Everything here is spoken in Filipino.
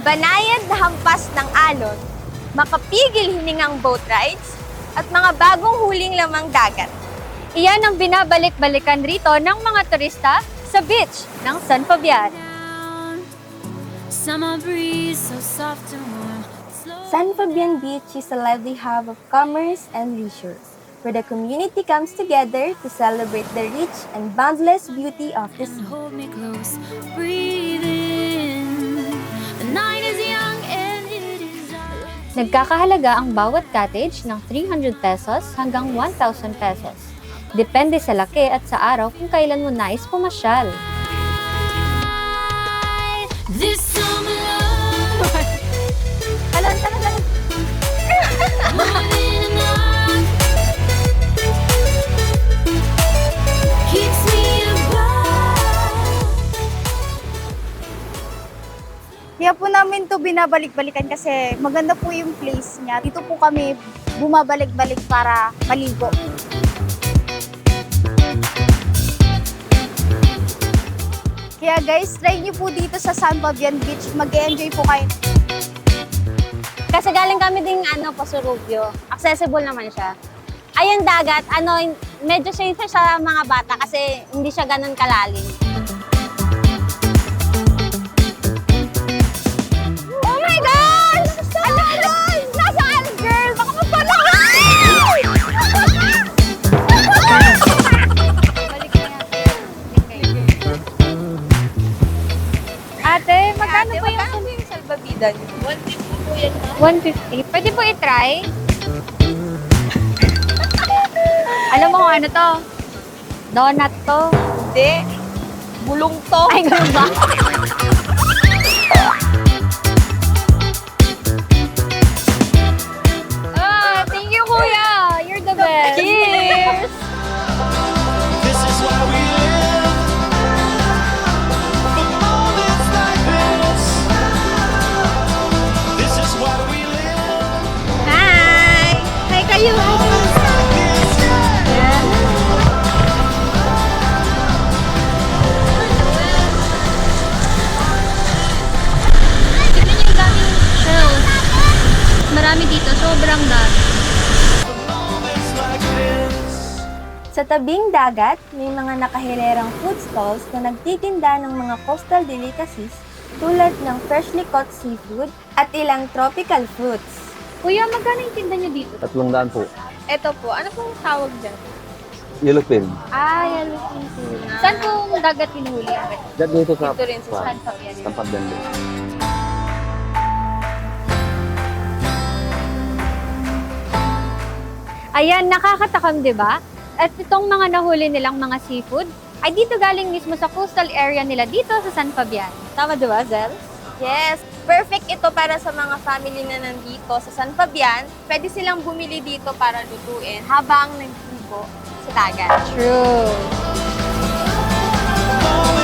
banayad na hampas ng alon, makapigil hiningang boat rides, at mga bagong huling lamang dagat. Iyan ang binabalik-balikan rito ng mga turista sa beach ng San Fabian. Summer breeze so soft and warm. San Fabian Beach is a lively hub of commerce and leisure, where the community comes together to celebrate the rich and boundless beauty of the sea. Hold me close, breathe in. The night is young and it is ours. Nagkakahalaga ang bawat cottage ng 300 pesos hanggang 1,000 pesos. Depende sa laki at sa araw kung kailan mo nais pumasyal. This summer love, Talon, talon, talon! running amok, keeps me above. Kaya po namin to binabalik-balikan kasi maganda po yung place niya. Dito po kami bumabalik-balik para maligo. Kaya guys, try niyo po dito sa San Fabian Beach. Mag-enjoy po kayo. Kasi galing kami ding Pasurubio. Accessible naman siya. Ayun dagat, medyo safer sa mga bata kasi hindi siya ganun kalalim. Oh my gosh! Alon! Nasaan, girl? Baka magpalaki! Ate, magkano po yung magkano po yung salbabida niyo? 150 po yan, ma'am. 150? Pwede po i-try? Alam mo kung ano to? Donut to. Hindi. Bulong to. Ay, ganun ba? Thank you, kuya. You're the best. Cheers! This is why we live for moments like this. This is why we live. Hi! Hi kayo! Tignan niyo yung daming shells. Marami dito. Sobrang dami. Moments like this. Sa tabing dagat, may mga nakahilerang food stalls na nagtitinda ng mga coastal delicacies tulad ng freshly caught seafood at ilang tropical fruits. Kuya, magkano yung tinda niyo dito? 300 po. Ito po, ano pong tawag dyan? Yellowfin. Yellow tuna. Saan pong dagat hinuhuli? Diyan dito sa Dito rin sa San Fabian. Tampad din. Ayan, nakakatakam, di ba? At itong mga nahuli nilang mga seafood ay dito galing mismo sa coastal area nila dito sa San Fabian. Tama di ba, Zel? Yes, perfect ito para sa mga family na nandito sa San Fabian. Pwede silang bumili dito para lutuin habang nagsigo sa dagat. True. Moments